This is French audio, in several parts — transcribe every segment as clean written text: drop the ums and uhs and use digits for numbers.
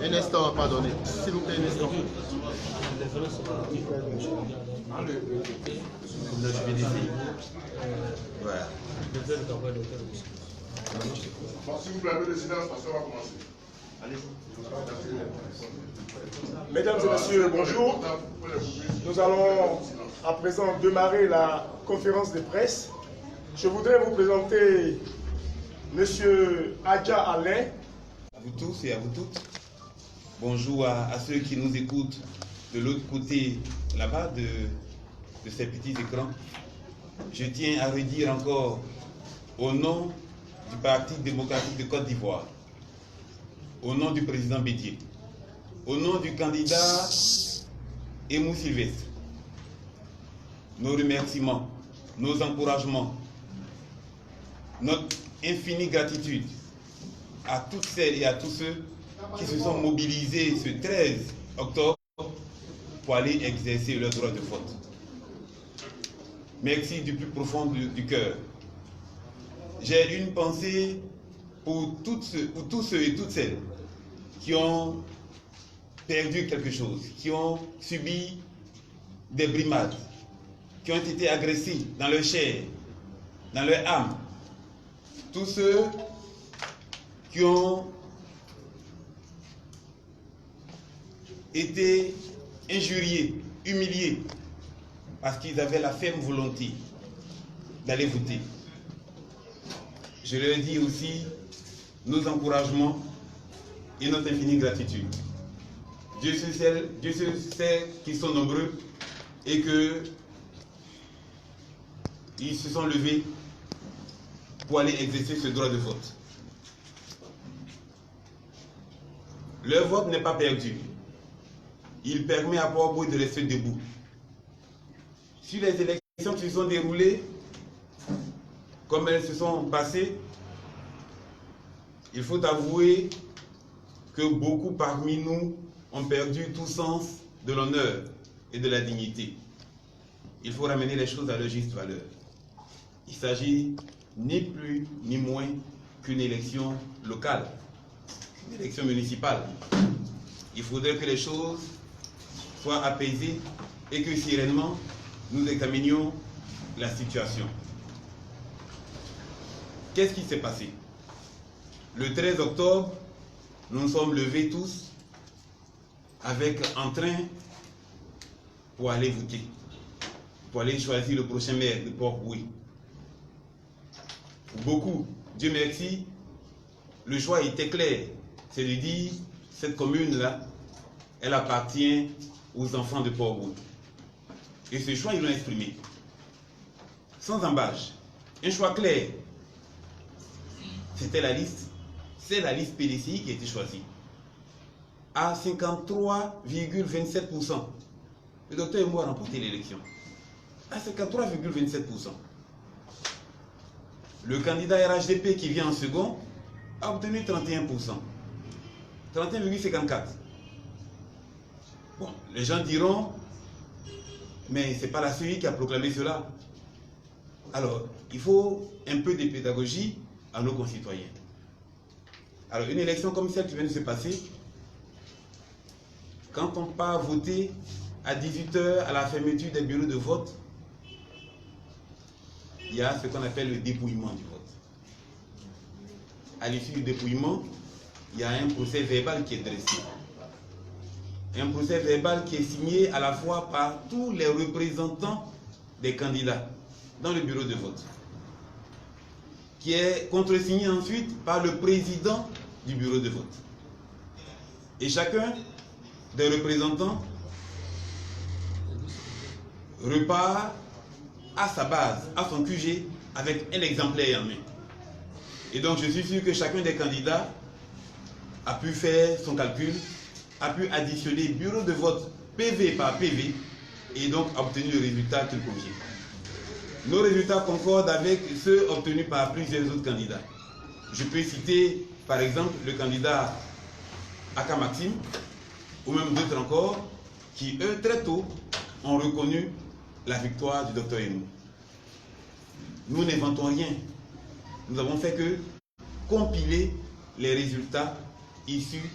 Un instant, pardonnez. S'il vous plaît, un instant. Voilà. Bon, si vous plaît, le silence, parce qu'on va commencer. Mesdames et messieurs, bonjour. Nous allons à présent démarrer la conférence de presse. Je voudrais vous présenter Monsieur Adja Alain. À vous tous et à vous toutes. Bonjour à ceux qui nous écoutent de l'autre côté là-bas de ces petits écrans. Je tiens à redire encore au nom du Parti démocratique de Côte d'Ivoire, au nom du président Bédié, au nom du candidat Aimou Sylvestre, nos remerciements, nos encouragements, notre infinie gratitude à toutes celles et à tous ceux qui se sont mobilisés ce 13 octobre pour aller exercer leur droit de vote. Merci du plus profond du cœur. J'ai une pensée pour tous ceux et toutes celles qui ont perdu quelque chose, qui ont subi des brimades, qui ont été agressés dans leur chair, dans leur âme. Tous ceux qui ont été injuriés, humiliés, parce qu'ils avaient la ferme volonté d'aller voter. Je leur dis aussi nos encouragements et notre infinie gratitude. Dieu sait qu'ils sont nombreux et qu'ils se sont levés pour aller exercer ce droit de vote. Leur vote n'est pas perdu. Il permet à Port-au-Prince de rester debout. Si les élections qui se sont déroulées comme elles se sont passées, il faut avouer que beaucoup parmi nous ont perdu tout sens de l'honneur et de la dignité. Il faut ramener les choses à leur juste valeur. Il s'agit ni plus ni moins qu'une élection locale, une élection municipale. Il faudrait que les choses soient apaisées et que sereinement nous examinions la situation. Qu'est-ce qui s'est passé? Le 13 octobre, nous nous sommes levés tous avec entrain pour aller voter, pour aller choisir le prochain maire de Port-au-Prince. Beaucoup, Dieu merci, le choix était clair. C'est de dire, cette commune-là, elle appartient aux enfants de Port-au-Prince. Et ce choix, ils l'ont exprimé. Sans embâche. Un choix clair. C'était la liste. C'est la liste PDCI qui a été choisie. À 53,27%. Le docteur Aimou a remporté l'élection. À 53,27%. Le candidat RHDP qui vient en second a obtenu 31%. 31,54%. Bon, les gens diront, mais ce n'est pas la CEI qui a proclamé cela. Alors, il faut un peu de pédagogie à nos concitoyens. Alors, une élection comme celle qui vient de se passer, quand on part voter à 18 h à la fermeture des bureaux de vote, il y a ce qu'on appelle le dépouillement du vote. À l'issue du dépouillement, il y a un procès verbal qui est dressé. Un procès verbal qui est signé à la fois par tous les représentants des candidats dans le bureau de vote, qui est contresigné ensuite par le président du bureau de vote. Et chacun des représentants repart à sa base, à son QG, avec un exemplaire en main. Et donc je suis sûr que chacun des candidats a pu faire son calcul, a pu additionner bureau de vote PV par PV et donc a obtenu le résultat qu'il convient. Nos résultats concordent avec ceux obtenus par plusieurs autres candidats. Je peux citer par exemple le candidat Aka Maxime ou même d'autres encore qui eux très tôt ont reconnu la victoire du docteur Aimou. Nous n'inventons rien. Nous avons fait que compiler les résultats issus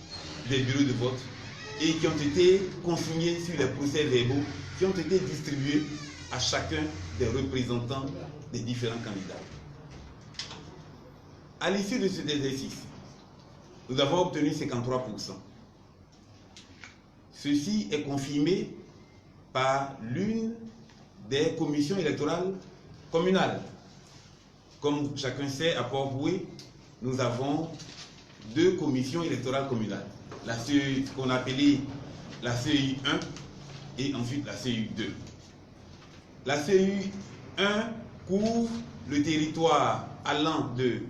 des bureaux de vote et qui ont été consignés sur les procès-verbaux qui ont été distribués à chacun des représentants des différents candidats. À l'issue de cet exercice, nous avons obtenu 53%. Ceci est confirmé par l'une des commissions électorales communales. Comme chacun sait, à Port-Boué, nous avons 2 commissions électorales communales. La CEI, qu'on appelait la CEI 1 et ensuite la CEI 2. La CEI 1 couvre le territoire allant de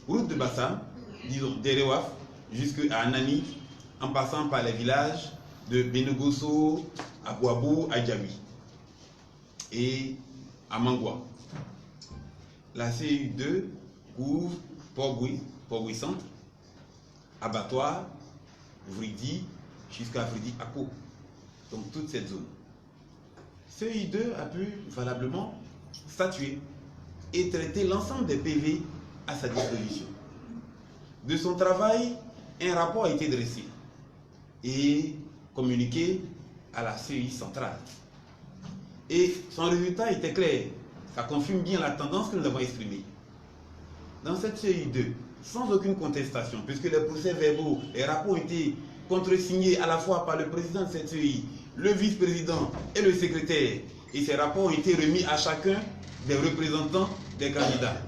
Route de Bassam, disons d'Erewaf, jusqu'à Anani, en passant par les villages de Benogosso, à Boabou, à Djawi et à Mangwa. La CEI 2 couvre Port-Boué Centre, Abattoir, Vridi, jusqu'à Vridi Ako. Donc toute cette zone. CEI 2 a pu valablement statuer et traiter l'ensemble des PV à sa disposition. De son travail, un rapport a été dressé et communiqué à la CEI centrale. Et son résultat était clair. Ça confirme bien la tendance que nous avons exprimée. Dans cette CEI 2, sans aucune contestation, puisque les procès-verbaux, les rapports ont été contresignés à la fois par le président de cette CEI, le vice-président et le secrétaire, et ces rapports ont été remis à chacun des représentants des candidats.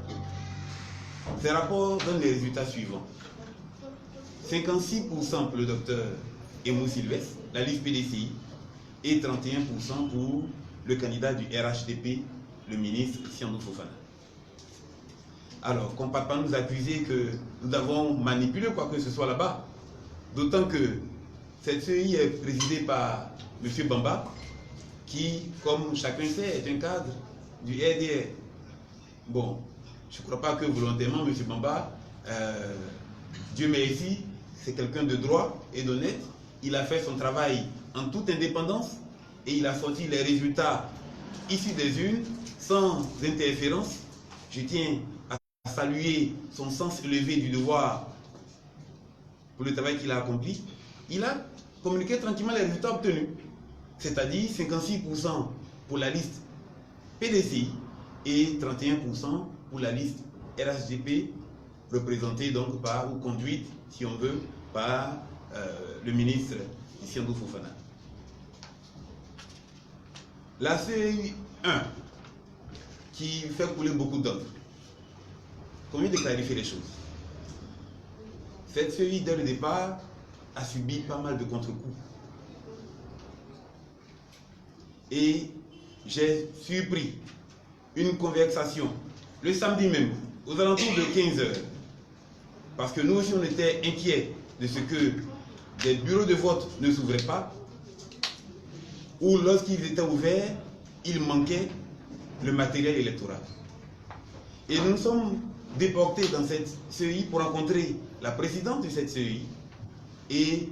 Ces rapports donnent les résultats suivants. 56% pour le docteur Emou Sylvestre, la liste PDCI, et 31% pour le candidat du RHDP, le ministre Siandou Fofana. Alors, qu'on ne peut pas nous accuser que nous avons manipulé quoi que ce soit là-bas, d'autant que cette CEI est présidée par M. Bamba, qui, comme chacun sait, est un cadre du RDR. Bon, je ne crois pas que volontairement M. Bamba, Dieu merci, c'est quelqu'un de droit et d'honnête. Il a fait son travail en toute indépendance et il a sorti les résultats issus des urnes sans interférence. Je tiens à saluer son sens élevé du devoir pour le travail qu'il a accompli. Il a communiqué tranquillement les résultats obtenus, c'est-à-dire 56% pour la liste PDCI et 31% pour la liste RHDP, représentée donc par, ou conduite, si on veut, par le ministre Siandou Fofana. La CEI 1, qui fait couler beaucoup d'encre, convient de clarifier les choses. Cette CEI, dès le départ, a subi pas mal de contre-coups. Et j'ai surpris une conversation le samedi même, aux alentours de 15 h, parce que nous aussi on était inquiets de ce que des bureaux de vote ne s'ouvraient pas, ou lorsqu'ils étaient ouverts, il manquait le matériel électoral. Et nous nous sommes déportés dans cette CEI pour rencontrer la présidente de cette CEI, et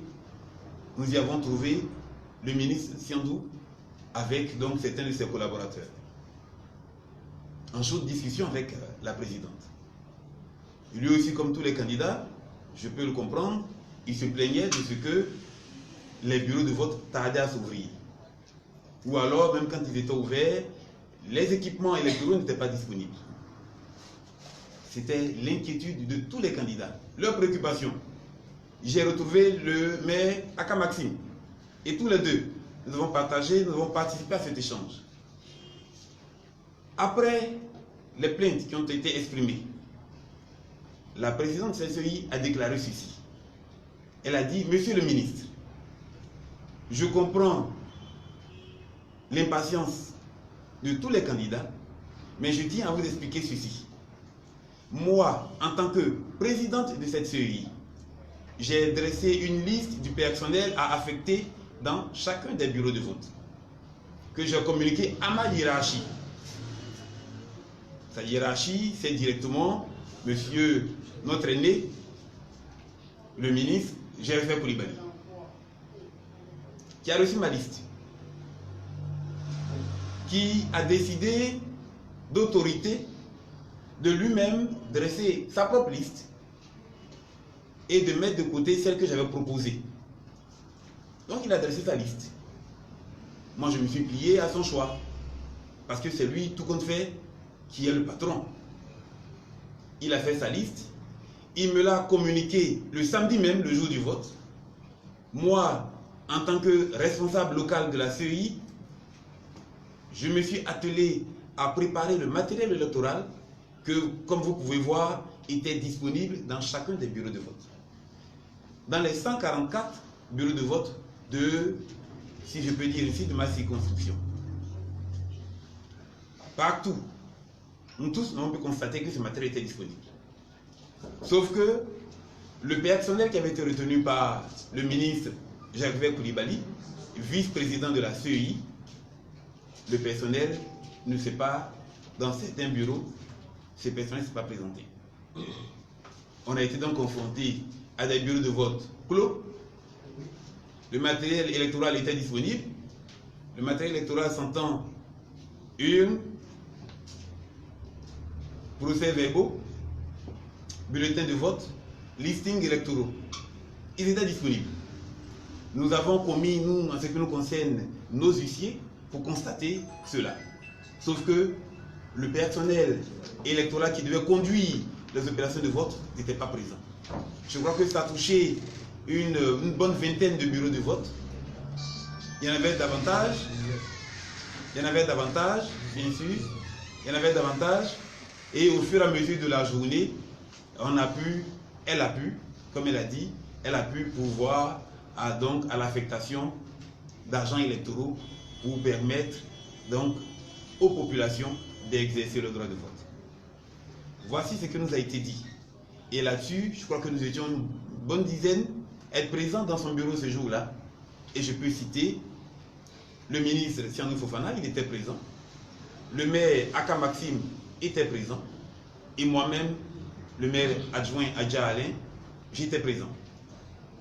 nous y avons trouvé le ministre Siandou avec donc certains de ses collaborateurs, en chaude discussion avec la présidente. Lui aussi, comme tous les candidats, je peux le comprendre, il se plaignait de ce que les bureaux de vote tardaient à s'ouvrir. Ou alors, même quand ils étaient ouverts, les équipements électoraux n'étaient pas disponibles. C'était l'inquiétude de tous les candidats, leur préoccupation. J'ai retrouvé le maire Aka Maxime. Et tous les deux, nous avons partagé, nous avons participé à cet échange. Après les plaintes qui ont été exprimées, la présidente de la CEI a déclaré ceci. Elle a dit, Monsieur le ministre, je comprends l'impatience de tous les candidats, mais je tiens à vous expliquer ceci. Moi, en tant que présidente de cette CEI, j'ai dressé une liste du personnel à affecter dans chacun des bureaux de vote, que j'ai communiqué à ma hiérarchie. Sa hiérarchie, c'est directement monsieur, notre aîné, le ministre Gervais Koulibaly, qui a reçu ma liste, qui a décidé d'autorité de lui-même dresser sa propre liste et de mettre de côté celle que j'avais proposée. Donc il a dressé sa liste. Moi je me suis plié à son choix, parce que c'est lui, tout compte fait, qui est le patron. Il a fait sa liste, il me l'a communiqué le samedi même, le jour du vote. Moi, en tant que responsable local de la CEI, je me suis attelé à préparer le matériel électoral que, comme vous pouvez voir, était disponible dans chacun des bureaux de vote. Dans les 144 bureaux de vote de, si je peux dire ici, de ma circonscription. Partout, nous tous, on peut constater que ce matériel était disponible. Sauf que le personnel qui avait été retenu par le ministre Gervais Koulibaly, vice-président de la CEI, le personnel ne s'est pas, dans certains bureaux, ces personnels ne s'est pas présenté. On a été donc confronté à des bureaux de vote clos. Le matériel électoral était disponible. Le matériel électoral s'entend urne, procès-verbaux, bulletins de vote, listings électoraux. Ils étaient disponibles. Nous avons commis, nous, en ce qui nous concerne, nos huissiers pour constater cela. Sauf que le personnel électoral qui devait conduire les opérations de vote n'était pas présent. Je crois que ça a touché une bonne vingtaine de bureaux de vote. Il y en avait davantage. Il y en avait davantage, bien sûr. Il y en avait davantage. Et au fur et à mesure de la journée, on a pu, elle a pu, comme elle a dit, elle a pu pourvoir à l'affectation d'argents électoraux pour permettre donc aux populations d'exercer le droit de vote. Voici ce que nous a été dit. Et là-dessus, je crois que nous étions une bonne dizaine être présents dans son bureau ce jour-là. Et je peux citer le ministre Sianou Fofana, il était présent. Le maire Aka Maxime était présent. Et moi-même, le maire adjoint Adja Alain, j'étais présent.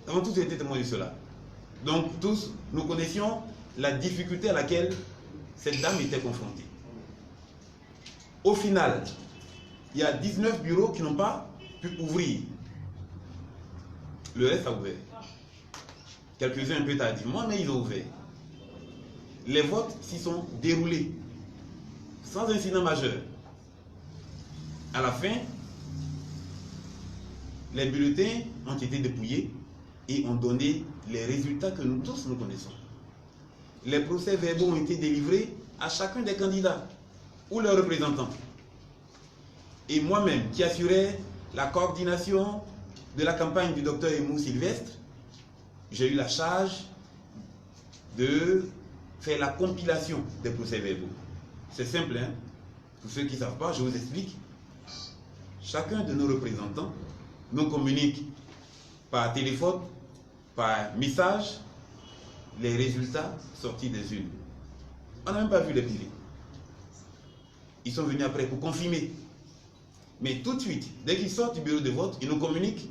Nous avons tous été témoins de cela. Donc tous, nous connaissions la difficulté à laquelle cette dame était confrontée. Au final, il y a 19 bureaux qui n'ont pas pu ouvrir. Le reste a ouvert. Quelques-uns un peu tardivement, mais ils ont ouvert. Les votes s'y sont déroulés sans incident majeur. À la fin, les bulletins ont été dépouillés et ont donné les résultats que nous tous nous connaissons. Les procès-verbaux ont été délivrés à chacun des candidats ou leurs représentants. Et moi-même, qui assurais la coordination de la campagne du docteur Emou Sylvestre, j'ai eu la charge de faire la compilation des procès-verbaux. C'est simple, hein? Pour ceux qui ne savent pas, je vous explique. Chacun de nos représentants nous communique par téléphone, par message, les résultats sortis des urnes. On n'a même pas vu les PV. Ils sont venus après pour confirmer. Mais tout de suite, dès qu'ils sortent du bureau de vote, ils nous communiquent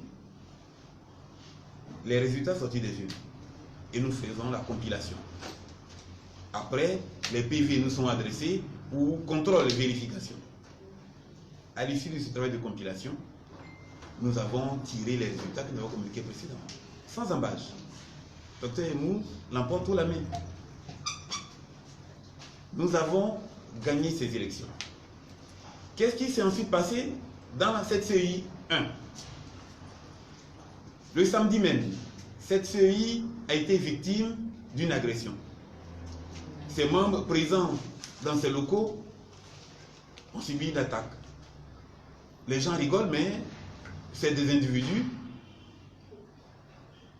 les résultats sortis des urnes. Et nous faisons la compilation. Après, les PV nous sont adressés pour contrôle et vérification. À l'issue de ce travail de compilation, nous avons tiré les résultats que nous avons communiqués précédemment. Sans embâche. Docteur Emou l'emporte haut la main. Nous avons gagné ces élections. Qu'est-ce qui s'est ensuite passé dans cette CEI 1? Le samedi même, cette CEI a été victime d'une agression. Ses membres présents dans ces locaux ont subi une attaque. Les gens rigolent, mais c'est des individus,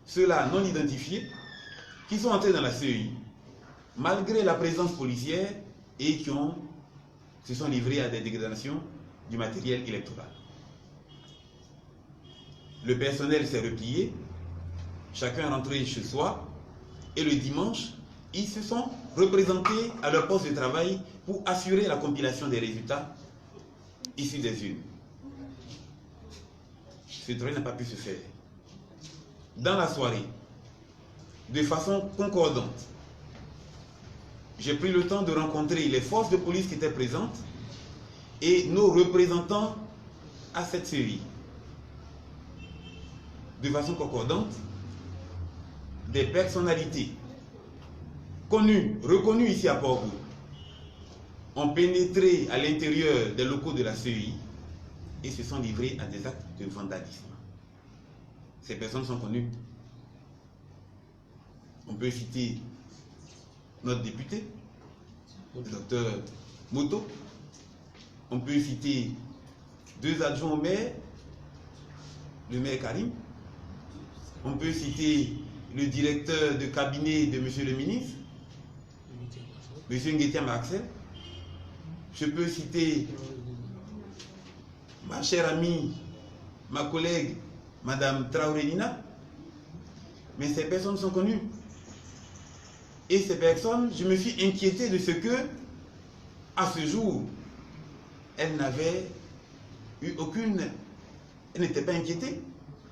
ceux-là non identifiés, qui sont entrés dans la CEI, malgré la présence policière, et qui se sont livrés à des dégradations du matériel électoral. Le personnel s'est replié, chacun est rentré chez soi, et le dimanche, ils se sont représentés à leur poste de travail pour assurer la compilation des résultats issus des urnes. Ce travail n'a pas pu se faire. Dans la soirée, de façon concordante, j'ai pris le temps de rencontrer les forces de police qui étaient présentes et nos représentants à cette série. de façon concordante des personnalités connues, reconnues ici à Port-Bouët, ont pénétré à l'intérieur des locaux de la CEI et se sont livrés à des actes de vandalisme. Ces personnes sont connues. On peut citer notre député, le docteur Moto. On peut citer 2 adjoints au maire, le maire Karim. On peut citer le directeur de cabinet de monsieur le ministre, monsieur Nguetia Marcel. Je peux citer ma chère amie, ma collègue, madame Traoré Nina. Mais ces personnes sont connues. Et ces personnes, je me suis inquiété de ce que, à ce jour, elles n'avaient eu aucune... Elles n'étaient pas inquiétées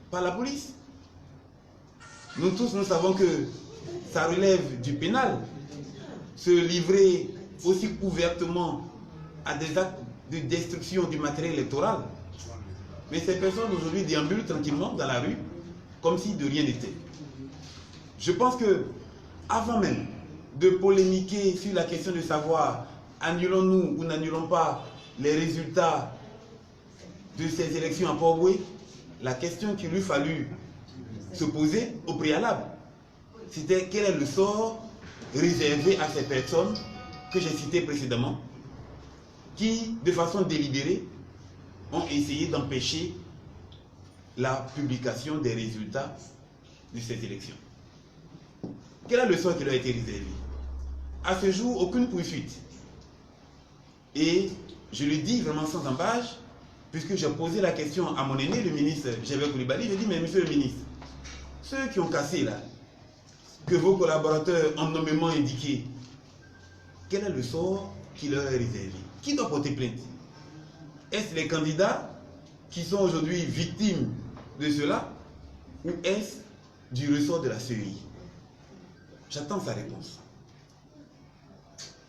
par la police. Nous tous, nous savons que ça relève du pénal. Se livrer aussi ouvertement à des actes de destruction du matériel électoral. Mais ces personnes aujourd'hui déambulent tranquillement dans la rue comme si de rien n'était. Je pense que avant même de polémiquer sur la question de savoir annulons-nous ou n'annulons pas les résultats de ces élections à Port-Bouët, la question qu'il lui fallut se poser au préalable, c'était quel est le sort réservé à ces personnes que j'ai citées précédemment, qui, de façon délibérée, ont essayé d'empêcher la publication des résultats de ces élections. Quel est le sort qui leur a été réservé? À ce jour, aucune poursuite. Et je le dis vraiment sans embâche, puisque j'ai posé la question à mon aîné, le ministre Gervais Coulibaly, j'ai dit, mais monsieur le ministre, ceux qui ont cassé là, que vos collaborateurs ont nommément indiqué, quel est le sort qui leur est réservé? Qui doit porter plainte? Est-ce les candidats qui sont aujourd'hui victimes de cela, ou est-ce du ressort de la CEI? J'attends sa réponse.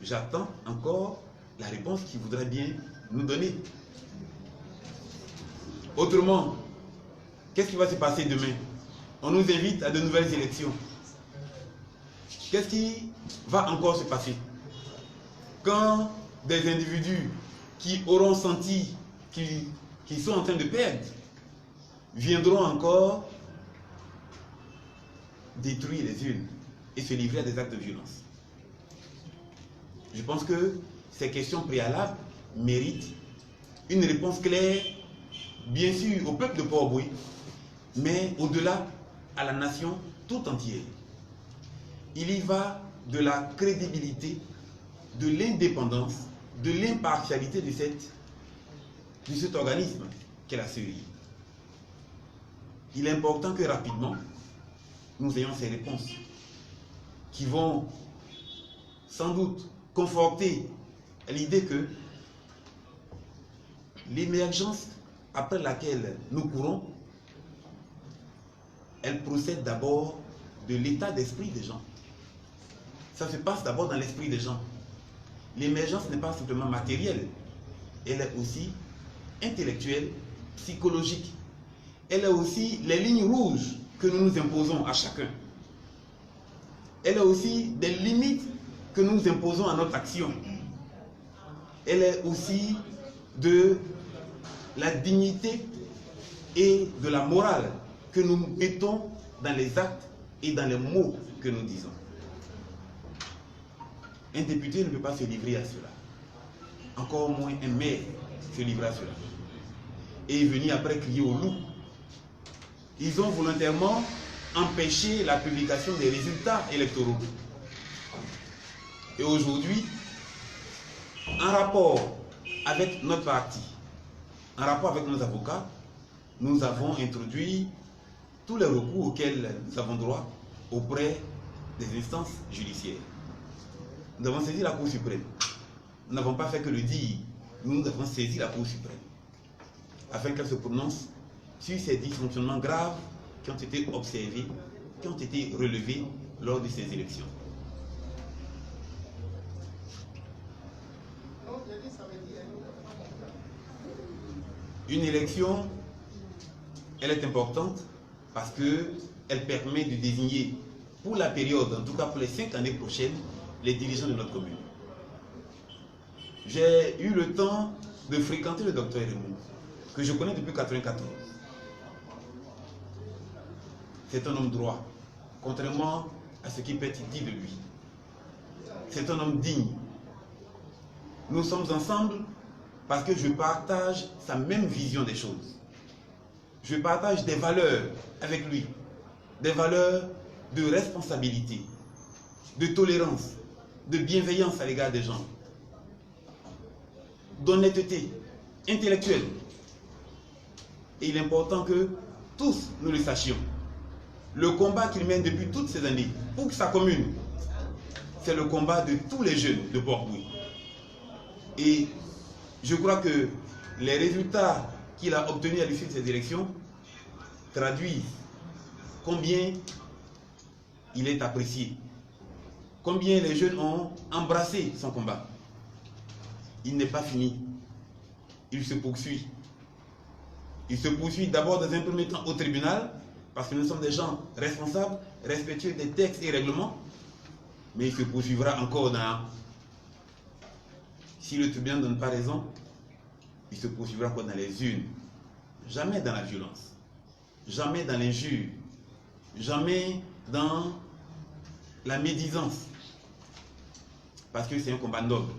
J'attends encore la réponse qu'il voudrait bien nous donner. Autrement, qu'est-ce qui va se passer demain? On nous invite à de nouvelles élections. Qu'est-ce qui va encore se passer? Quand des individus qui auront senti qu'ils sont en train de perdre viendront encore détruire les urnes et se livrer à des actes de violence. Je pense que ces questions préalables méritent une réponse claire, bien sûr au peuple de Port-Bouët, mais au-delà à la nation tout entière. Il y va de la crédibilité, de l'indépendance, de l'impartialité de cet organisme qu'est la CEI. Il est important que rapidement, nous ayons ces réponses qui vont sans doute conforter l'idée que l'émergence après laquelle nous courons, elle procède d'abord de l'état d'esprit des gens. Ça se passe d'abord dans l'esprit des gens. L'émergence n'est pas simplement matérielle, elle est aussi intellectuelle, psychologique. Elle est aussi les lignes rouges que nous nous imposons à chacun. Elle est aussi des limites que nous nous imposons à notre action. Elle est aussi de la dignité et de la morale que nous mettons dans les actes et dans les mots que nous disons. Un député ne peut pas se livrer à cela. Encore moins un maire se livrer à cela. Et venir après crier au loup. Ils ont volontairement empêché la publication des résultats électoraux. Et aujourd'hui, en rapport avec notre parti, en rapport avec nos avocats, nous avons introduit tous les recours auxquels nous avons droit auprès des instances judiciaires. Nous avons saisi la Cour suprême. Nous n'avons pas fait que le dire. Nous avons saisi la Cour suprême afin qu'elle se prononce sur ces dysfonctionnements graves qui ont été observés, qui ont été relevés lors de ces élections. Une élection, elle est importante parce qu'elle permet de désigner pour la période, en tout cas pour les 5 années prochaines, les dirigeants de notre commune. J'ai eu le temps de fréquenter le docteur Raymond, que je connais depuis 1994. C'est un homme droit, contrairement à ce qui peut être dit de lui. C'est un homme digne. Nous sommes ensemble parce que je partage sa même vision des choses. Je partage des valeurs avec lui, des valeurs de responsabilité, de tolérance, de bienveillance à l'égard des gens, d'honnêteté intellectuelle. Et il est important que tous nous le sachions. Le combat qu'il mène depuis toutes ces années pour sa commune, c'est le combat de tous les jeunes de Port-Bouilly. Et je crois que les résultats qu'il a obtenus à l'issue de ces élections traduisent combien il est apprécié, combien les jeunes ont embrassé son combat. Il n'est pas fini, il se poursuit. Il se poursuit d'abord dans un premier temps au tribunal, parce que nous sommes des gens responsables, respectueux des textes et règlements, mais il se poursuivra encore dans... Si le tribunal ne donne pas raison, il se poursuivra encore dans les urnes. Jamais dans la violence, jamais dans l'injure, jamais dans la médisance. Parce que c'est un combat noble.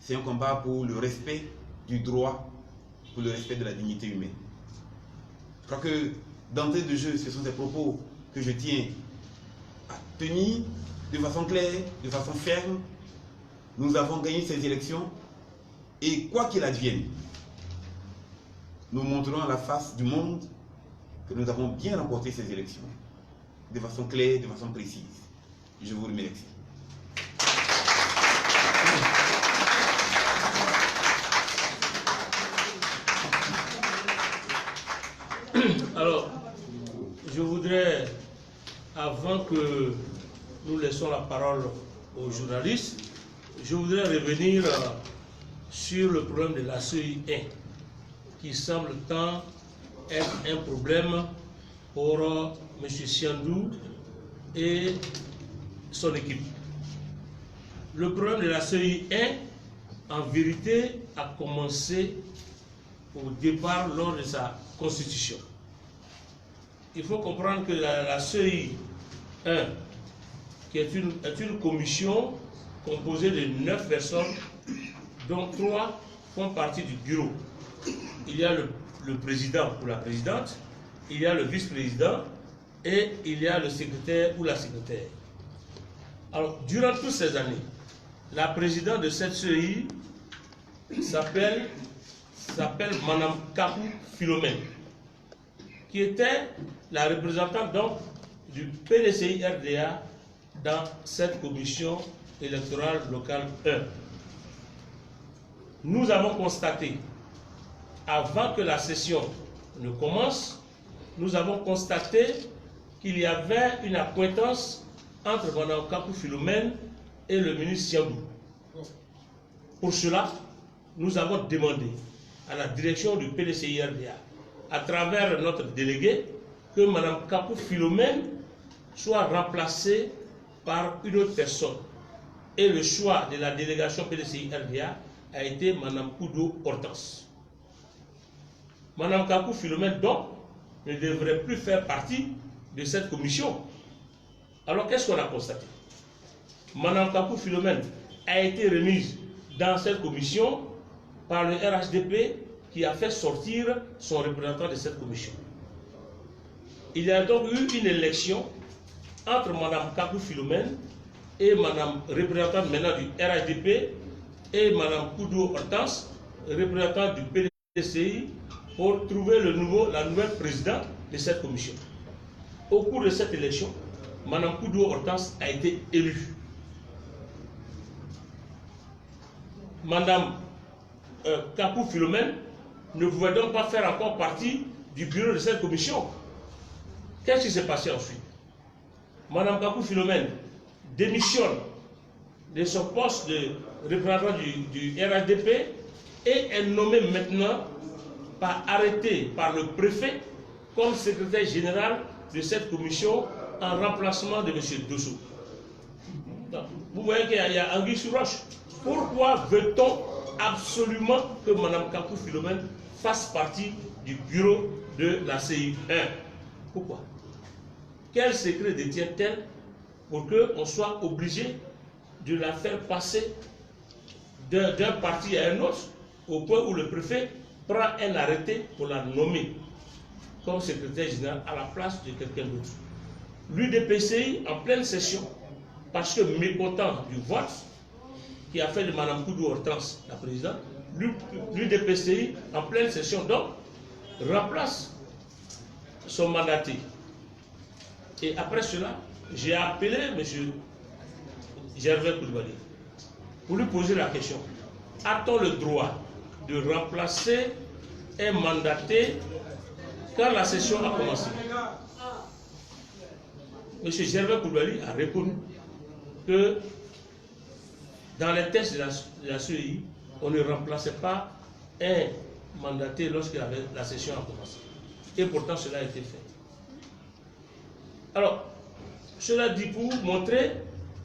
C'est un combat pour le respect du droit, pour le respect de la dignité humaine. Je crois que d'entrée de jeu, ce sont des propos que je tiens à tenir de façon claire, de façon ferme. Nous avons gagné ces élections et quoi qu'il advienne, nous montrerons à la face du monde que nous avons bien remporté ces élections de façon claire, de façon précise. Je vous remercie. Alors, je voudrais, avant que nous laissons la parole aux journalistes, je voudrais revenir sur le problème de la CEI 1, qui semble tant être un problème pour M. Siandou et son équipe. Le problème de la CEI 1, en vérité, a commencé au départ lors de sa constitution. Il faut comprendre que la CEI 1, qui est une commission composée de 9 personnes, dont 3 font partie du bureau. Il y a le président ou la présidente, il y a le vice-président et il y a le secrétaire ou la secrétaire. Alors, durant toutes ces années, la présidente de cette CEI s'appelle Mme Kapou Philomène, qui était la représentante donc du PDCI RDA dans cette commission électorale locale 1. Nous avons constaté, avant que la session ne commence, nous avons constaté qu'il y avait une accointance entre Mme Kapou Philomène et le ministre Siandou. Pour cela, nous avons demandé à la direction du PDCI RDA, à travers notre délégué, que Mme Kapou Philomène soit remplacée par une autre personne. Et le choix de la délégation PDCI RDA a été Mme Koudou Hortense. Mme Kapou Philomène, donc, ne devrait plus faire partie de cette commission. Alors, qu'est-ce qu'on a constaté? Mme Kapou Philomène a été remise dans cette commission par le RHDP qui a fait sortir son représentant de cette commission. Il y a donc eu une élection entre Mme Kapou Philomène et Mme représentante maintenant du RHDP et Mme Koudou Hortense, représentante du PDCI, pour trouver la nouvelle présidente de cette commission. Au cours de cette élection, Mme Koudou Hortense a été élue. Mme Kapou Philomène ne pouvait donc pas faire encore partie du bureau de cette commission. Qu'est-ce qui s'est passé ensuite? Mme Kapou Philomène démissionne de son poste de représentant du RHDP et est nommée maintenant par arrêté par le préfet comme secrétaire général de cette commission en remplacement de M. Dosso. Donc, vous voyez qu'il y a anguille sur roche. Pourquoi veut-on absolument que Mme Kakou Philomène fasse partie du bureau de la CI 1? Pourquoi? Quel secret détient-elle pour qu'on soit obligé de la faire passer d'un parti à un autre, au point où le préfet prend un arrêté pour la nommer comme secrétaire général à la place de quelqu'un d'autre? L'UDPCI en pleine session, parce que mécontent du vote qui a fait de Mme Koudou Hortense la présidente, l'UDPCI en pleine session donc remplace son mandaté. Et après cela, j'ai appelé M. Gervais Koulibaly pour lui poser la question: a-t-on le droit de remplacer un mandaté quand la session a commencé? M. Gervais Koulibaly a répondu que dans les textes de la CEI, on ne remplaçait pas un mandaté lorsque la session a commencé. Et pourtant, cela a été fait. Alors, cela dit pour montrer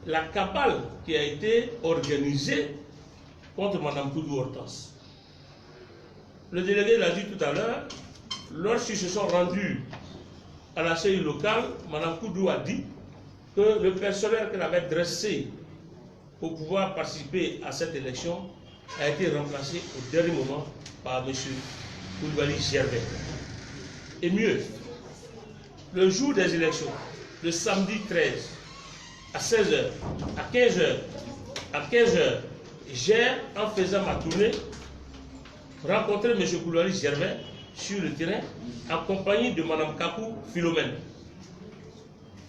la cabale qui a été organisée contre Mme Koudou Hortense. Le délégué l'a dit tout à l'heure, lorsqu'ils se sont rendus à la CEI locale, Mme Koudou a dit que le personnel qu'elle avait dressé pour pouvoir participer à cette élection a été remplacé au dernier moment par M. Koulibaly Gervais. Et mieux, le jour des élections, le samedi 13, à 16h, à 15h, à 15h, j'ai, en faisant ma tournée, rencontré M. Koulibaly Gervais sur le terrain, accompagné de Mme Kakou Philomène.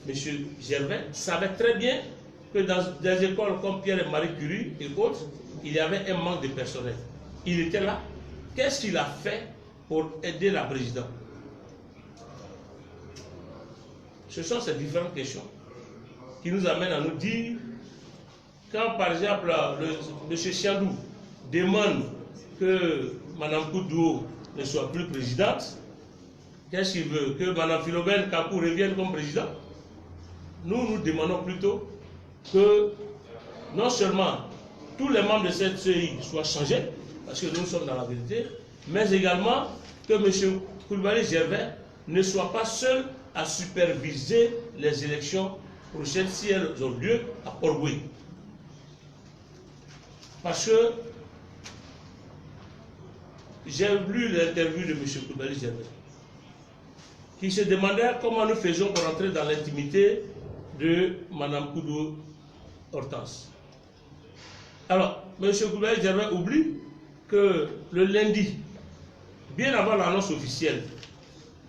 M. Gervais savait très bien que dans des écoles comme Pierre et Marie Curie et autres, il y avait un manque de personnel. Il était là. Qu'est-ce qu'il a fait pour aider la présidente? Ce sont ces différentes questions qui nous amènent à nous dire, quand par exemple M. Chiandou demande que Mme Koudou ne soit plus présidente, qu'est-ce qu'il veut? Que Mme Philomène Kakou revienne comme présidente? Nous demandons plutôt que non seulement tous les membres de cette CEI soient changés, parce que nous sommes dans la vérité, mais également que M. Koulibaly Gervais ne soit pas seul à superviser les élections prochaines si elles ont lieu à Port-Boué. Parce que j'ai lu l'interview de M. Koulibaly Gervais, qui se demandait comment nous faisions pour entrer dans l'intimité de Mme Koudou Hortense. Alors, M. Koulibaly Gervais oublie que le lundi, bien avant l'annonce officielle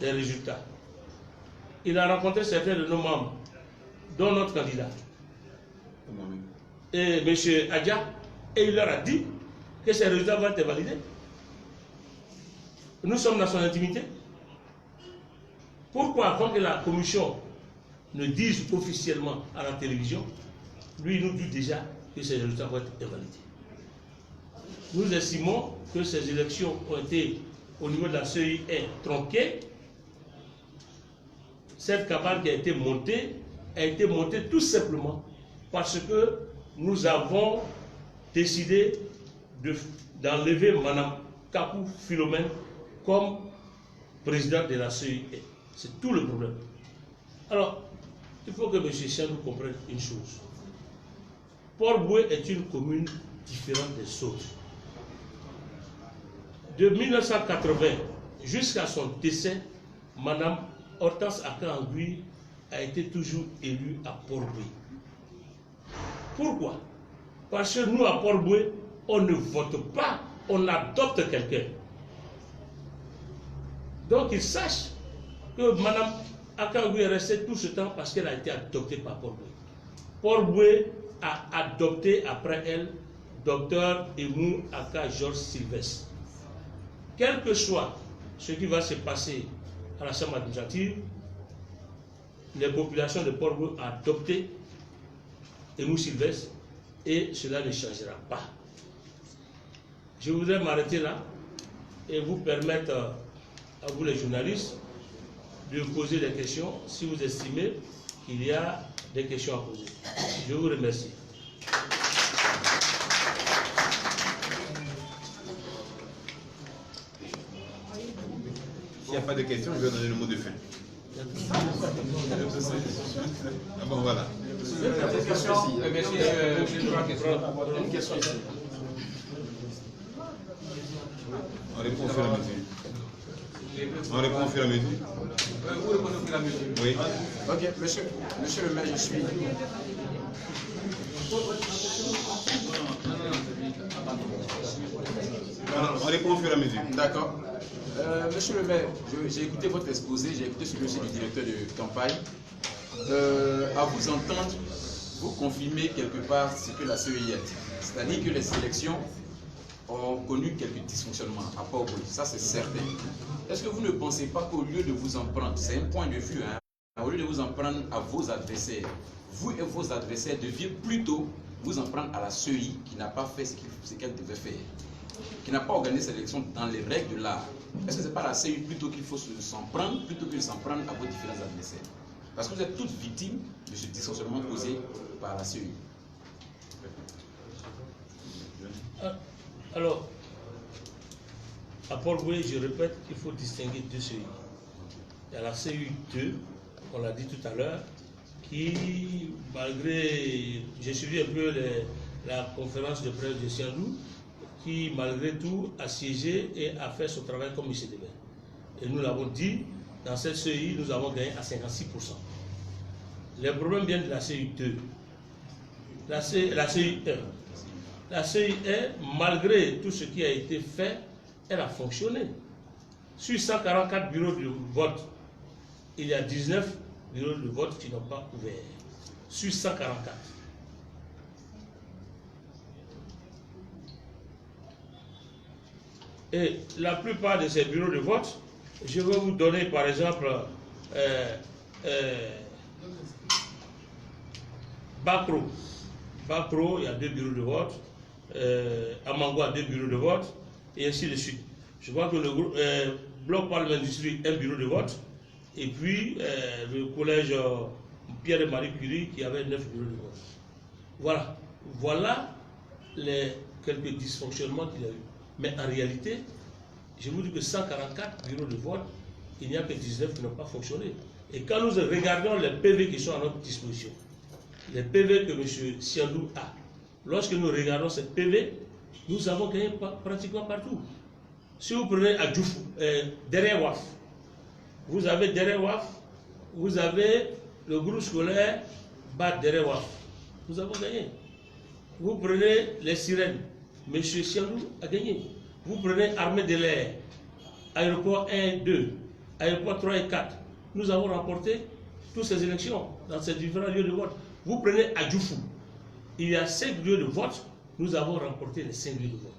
des résultats, il a rencontré certains de nos membres, dont notre candidat, et M. Adja, et il leur a dit que ces résultats vont être validés. Nous sommes dans son intimité. Pourquoi, avant que la commission ne dise officiellement à la télévision, lui nous dit déjà que ces résultats vont être invalidés? Nous estimons que ces élections ont été, au niveau de la CEI, tronquées. Cette cabale qui a été montée tout simplement parce que nous avons décidé d'enlever Mme Kakou Philomène comme présidente de la CEI. C'est tout le problème. Alors, il faut que M. Chiandou comprenne une chose. Port-Boué est une commune différente des autres. De 1980 jusqu'à son décès, Mme Hortense Akangui a été toujours élue à Port-Boué. Pourquoi? Parce que nous, à Port-Boué, on ne vote pas, on adopte quelqu'un. Donc, il sache que Mme Akangui est restée tout ce temps parce qu'elle a été adoptée par Port-Boué. Port-Boué a adopté après elle Dr Emou Aka Georges Sylvestre. Quel que soit ce qui va se passer à la Chambre administrative, les populations de Port-Boué ont adopté Emou Sylvestre et cela ne changera pas. Je voudrais m'arrêter là et vous permettre à vous les journalistes de poser des questions si vous estimez qu'il y a des questions à poser. Je vous remercie. S'il n'y a pas de questions, je vais donner le mot de fin. Ah bon, voilà. Une question ici. On répond au fur et à mesure. On répond au fur et à mesure. Vous répondez au fur et à mesure. Oui. Ok, monsieur le maire, je suis. On répond au fur et à mesure. D'accord. Monsieur le maire, j'ai écouté votre exposé, j'ai écouté celui aussi du directeur de campagne. À vous entendre, vous confirmez quelque part ce que la CEI a dit. C'est-à-dire que les élections ont connu quelques dysfonctionnements à Port-Bouille, ça c'est certain. Est-ce que vous ne pensez pas qu'au lieu de vous en prendre, c'est un point de vue, hein, au lieu de vous en prendre à vos adversaires, vous et vos adversaires deviez plutôt vous en prendre à la CEI qui n'a pas fait ce qu'elle devait faire, qui n'a pas organisé cette élection dans les règles de l'art? Est-ce que ce n'est pas la CEI plutôt qu'il faut s'en prendre, plutôt que de s'en prendre à vos différents adversaires? Parce que vous êtes toutes victimes de ce dysfonctionnement causé par la CEI. Alors, à Port-Bouillet, je répète, il faut distinguer deux CEI. Il y a la CEI 2, on l'a dit tout à l'heure, qui, malgré, j'ai suivi un peu la conférence de presse de Siandou, qui, malgré tout, a siégé et a fait son travail comme il se devait. Et nous l'avons dit, dans cette CEI, nous avons gagné à 56%. Les problèmes viennent de la CEI 2, la CEI 1. La CEI 1, malgré tout ce qui a été fait, elle a fonctionné. Sur 144 bureaux de vote, il y a 19 bureaux de vote qui n'ont pas ouvert. Sur 144. Et la plupart de ces bureaux de vote, je vais vous donner par exemple Bacro. Bacro, il y a 2 bureaux de vote. Amango a 2 bureaux de vote. Et ainsi de suite. Je vois que le bloc Palme Industrie, 1 bureau de vote. Et puis le collège Pierre et Marie Curie qui avait 9 bureaux de vote. Voilà. Voilà les quelques dysfonctionnements qu'il y a eu. Mais en réalité, je vous dis que 144 bureaux de vote, il n'y a que 19 qui n'ont pas fonctionné. Et quand nous regardons les PV qui sont à notre disposition, les PV que M. Siandou a, lorsque nous regardons ces PV, nous avons gagné pratiquement partout. Si vous prenez à Djoufou, derrière WAF, vous avez derrière WAF, vous avez le groupe scolaire Bat derrière WAF. Nous avons gagné. Vous prenez les sirènes, M. Siandou a gagné. Vous prenez Armée de l'air, aéroport 1 et 2, aéroport 3 et 4. Nous avons remporté toutes ces élections dans ces différents lieux de vote. Vous prenez à Djoufou, il y a 5 lieux de vote, nous avons remporté les 5 lieux de vote.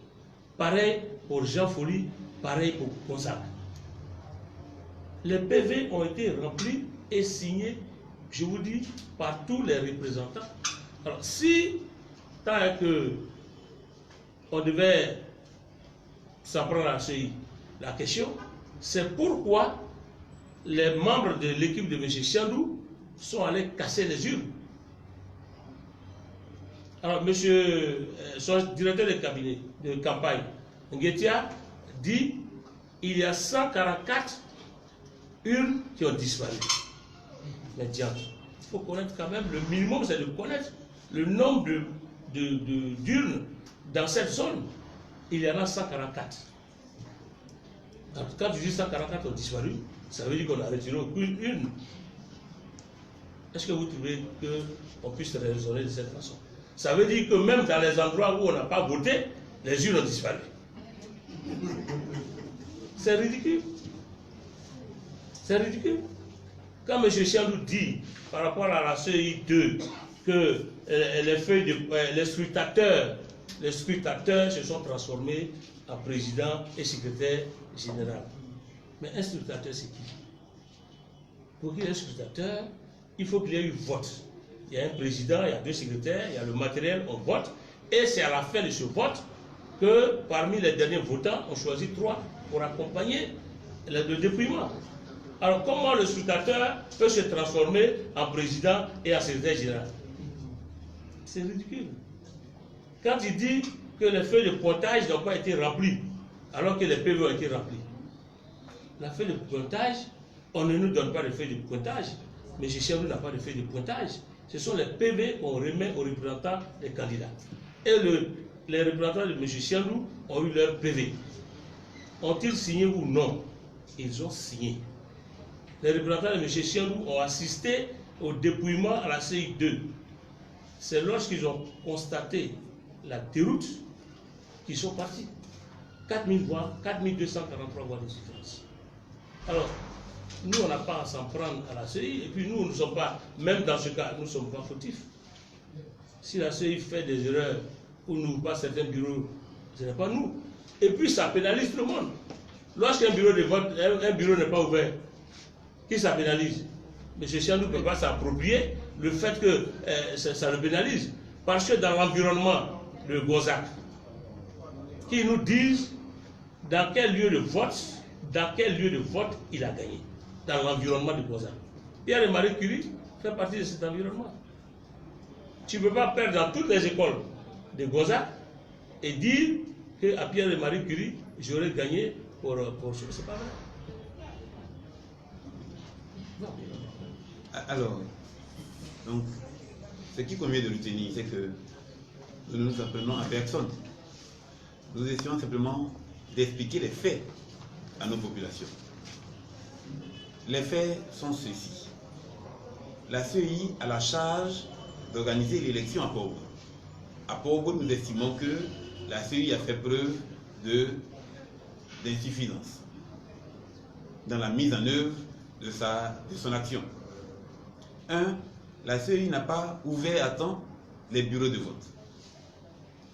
Pareil pour Jean Folly, pareil pour Gonzague. Les PV ont été remplis et signés, je vous dis, par tous les représentants. Alors, si, tant que on devait s'en prendre à la CEI, la question, c'est pourquoi les membres de l'équipe de M. Siandou sont allés casser les urnes. Alors, son directeur de cabinet, de campagne, Nguetia, dit il y a 144 urnes qui ont disparu. Mais diable, il faut connaître quand même, le minimum c'est de connaître le nombre d'urnes dans cette zone. Il y en a 144. Alors, quand tu dis 144 ont disparu, ça veut dire qu'on a retiré aucune urne. Est-ce que vous trouvez qu'on puisse raisonner de cette façon? Ça veut dire que même dans les endroits où on n'a pas voté, les urnes ont disparu. C'est ridicule. C'est ridicule. Quand M. Siandou dit, par rapport à la CEI 2, que les scrutateurs se sont transformés en président et secrétaire général. Mais un scrutateur, c'est qui? Pour qu'il y ait un scrutateur, il faut qu'il y ait eu vote. Il y a un président, il y a 2 secrétaires, il y a le matériel, on vote. Et c'est à la fin de ce vote que parmi les derniers votants, on choisit 3 pour accompagner le dépouillement. Alors comment le scrutateur peut se transformer en président et en secrétaire général? C'est ridicule. Quand il dit que les feuilles de pointage n'ont pas été remplies, alors que les PV ont été remplis. La feuille de pointage, on ne nous donne pas de feuille de pointage. M. Chiandou n'a pas de feuille de pointage. Ce sont les PV qu'on remet aux représentants des candidats. Et les représentants de M. Chiandou ont eu leur PV. Ont-ils signé ou non? Ils ont signé. Les représentants de M. Chiandou ont assisté au dépouillement à la CI2. C'est lorsqu'ils ont constaté la déroute qu'ils sont partis. 4000 voix, 4243 voix de différence. Alors, nous, on n'a pas à s'en prendre à la CI, et puis nous ne sommes pas, même dans ce cas, nous ne sommes pas fautifs. Si la CI fait des erreurs ou n'ouvre pas certains bureaux, ce n'est pas nous. Et puis ça pénalise tout le monde. Lorsqu'un bureau de vote, un bureau n'est pas ouvert, qui ça pénalise? M. Chiandou ne peut pas s'approprier le fait que ça le pénalise. Parce que dans l'environnement de Gozac, qui nous disent dans quel lieu de vote il a gagné, dans l'environnement de Gozac. Pierre et Marie Curie fait partie de cet environnement. Tu ne peux pas perdre dans toutes les écoles de Gozac et dire qu'à Pierre et Marie Curie, j'aurais gagné pour c'est pas vrai. Non. Alors, donc, ce qui convient de retenir, c'est que nous ne nous appelons à personne. Nous essayons simplement d'expliquer les faits à nos populations. Les faits sont ceux-ci. La CEI a la charge d'organiser l'élection à Port-au-Prince. À Port-au-Prince, nous estimons que la CEI a fait preuve d'insuffisance dans la mise en œuvre de son action. 1. La CEI n'a pas ouvert à temps les bureaux de vote,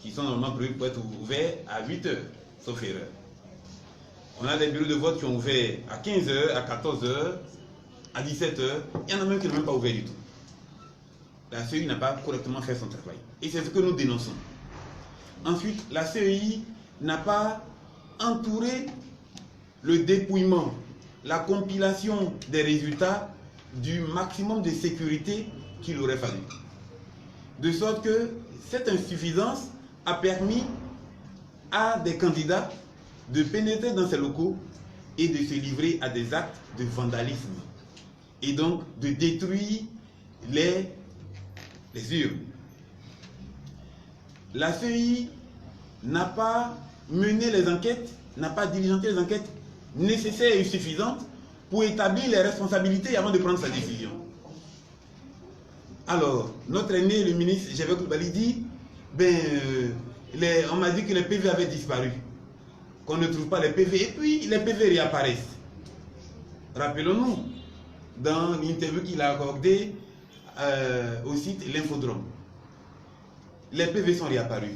qui sont normalement prévus pour être ouverts à 8 heures, sauf erreur. On a des bureaux de vote qui ont ouvert à 15 heures, à 14 heures, à 17 heures. Il y en a même qui n'ont même pas ouvert du tout. La CEI n'a pas correctement fait son travail. Et c'est ce que nous dénonçons. Ensuite, la CEI n'a pas entouré le dépouillement, la compilation des résultats du maximum de sécurité qu'il aurait fallu. De sorte que cette insuffisance a permis à des candidats de pénétrer dans ces locaux et de se livrer à des actes de vandalisme. Et donc de détruire les urnes. La CEI n'a pas mené les enquêtes, n'a pas diligenté les enquêtes nécessaires et suffisantes pour établir les responsabilités avant de prendre sa décision. Alors, notre aîné, le ministre Javel Coulibaly dit, on m'a dit que les PV avaient disparu, qu'on ne trouve pas les PV, et puis les PV réapparaissent. Rappelons-nous, dans l'interview qu'il a accordée au site L'Infodrome, les PV sont réapparus.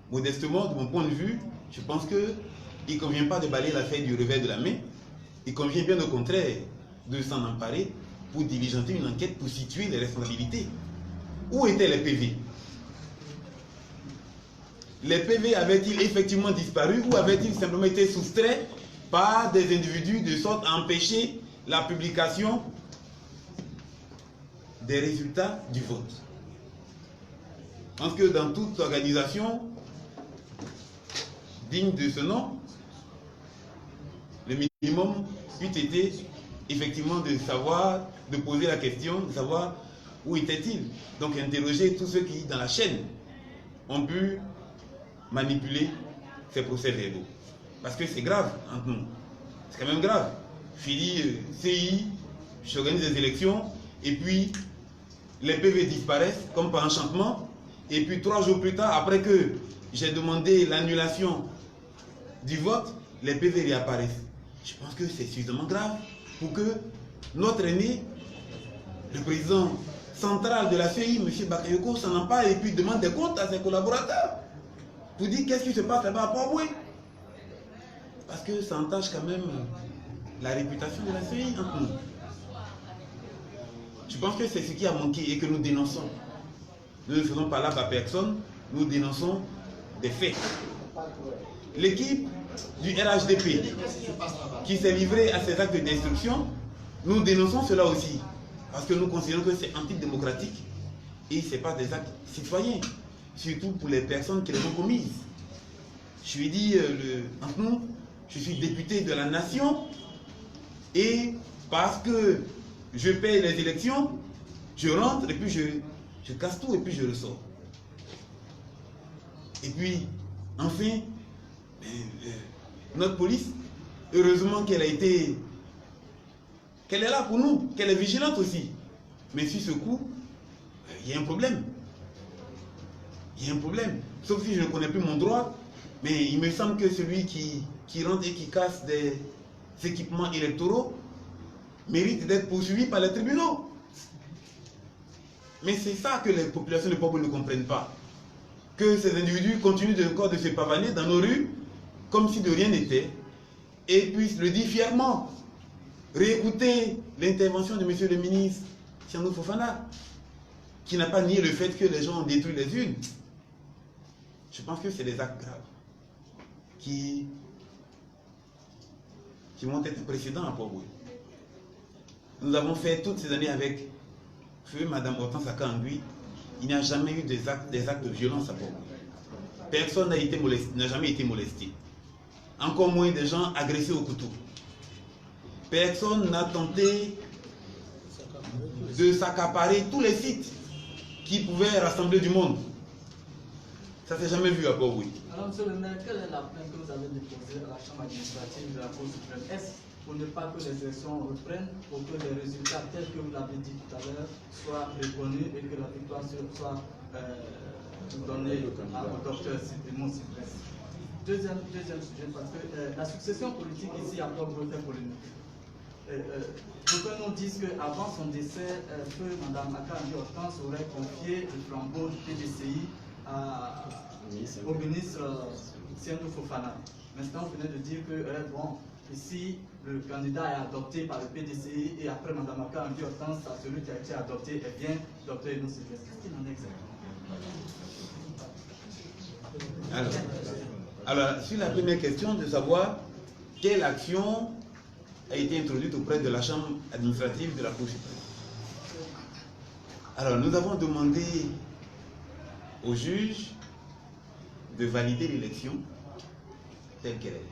Modestement, de mon point de vue, je pense qu'il ne convient pas de balayer l'affaire du revers de la main. Il convient bien au contraire de s'en emparer pour diligenter une enquête pour situer les responsabilités. Où étaient les PV? Les PV avaient-ils effectivement disparu ou avaient-ils simplement été soustraits par des individus de sorte à empêcher la publication des résultats du vote? Je pense que dans toute organisation digne de ce nom, le minimum eût été effectivement de savoir, de poser la question, de savoir où était-il. Donc interroger tous ceux qui, dans la chaîne, ont pu manipuler ces procès-verbaux. Parce que c'est grave entre nous. C'est quand même grave. Fili, CI, j'organise des élections, et puis les PV disparaissent comme par enchantement, et puis 3 jours plus tard, après que j'ai demandé l'annulation du vote, les PV réapparaissent. Je pense que c'est suffisamment grave pour que notre aîné, le président central de la CEI, M. Bakayoko, s'en empare et puis demande des comptes à ses collaborateurs pour dire qu'est-ce qui se passe là-bas à Port-au-Prince. Parce que ça entache quand même la réputation de la CEI entre nous. Je pense que c'est ce qui a manqué et que nous dénonçons. Nous ne faisons pas là à personne, nous dénonçons des faits. L'équipe du RHDP qui s'est livré à ces actes de destruction, nous dénonçons cela aussi. Parce que nous considérons que c'est antidémocratique et ce n'est pas des actes citoyens, surtout pour les personnes qui les ont commises. Je lui ai dit, entre nous, je suis député de la nation et parce que je paye les élections, je rentre et puis je casse tout et puis je ressors. Et puis, enfin, notre police, heureusement qu'elle est là pour nous, qu'elle est vigilante aussi. Mais sur ce coup, il y a un problème. Il y a un problème. Sauf si je ne connais plus mon droit, mais il me semble que celui qui rentre et qui casse des équipements électoraux mérite d'être poursuivi par les tribunaux. Mais c'est ça que les populations de Port-au-Prince ne comprennent pas. Que ces individus continuent encore de se pavaner dans nos rues comme si de rien n'était et puissent le dire fièrement. Réécouter l'intervention de M. le ministre Siandou Fofana, qui n'a pas nié le fait que les gens ont détruit les urnes. Je pense que c'est des actes graves qui vont être précédents à Port-au-Prince. Nous avons fait toutes ces années avec feu Mme Hortense Akangui. Il n'y a jamais eu des actes de violence à Port-au-Prince. Personne n'a jamais été molesté. Encore moins des gens agressés au couteau. Personne n'a tenté de s'accaparer tous les sites qui pouvaient rassembler du monde. Ça ne s'est jamais vu à Port-au-Prince. Alors, monsieur le maire, quelle est la plainte que vous avez déposée à la Chambre administrative de la Cour suprême? Est-ce pour ne pas que les élections reprennent, pour que les résultats tels que vous l'avez dit tout à l'heure soient reconnus et que la victoire soit donnée au docteur Simon Cyprès? Deuxième sujet, parce que la succession politique ici a pas beaucoup de polémique. D'aucuns nous disent qu'avant son décès, Mme Akangui Hortense aurait confié le flambeau du PDCI au ministre Siandou Fofana. Maintenant, vous venez de dire que, bon, ici, le candidat est adopté par le PDCI et après Mme Akangui Hortense, celui qui a été adopté est bien Dr Edmond Sylvestre. Qu'est-ce qu'il en est exactement? Alors, sur la première question de savoir quelle action a été introduite auprès de la Chambre administrative de la Cour suprême. Alors, nous avons demandé au juge de valider l'élection telle qu'elle est,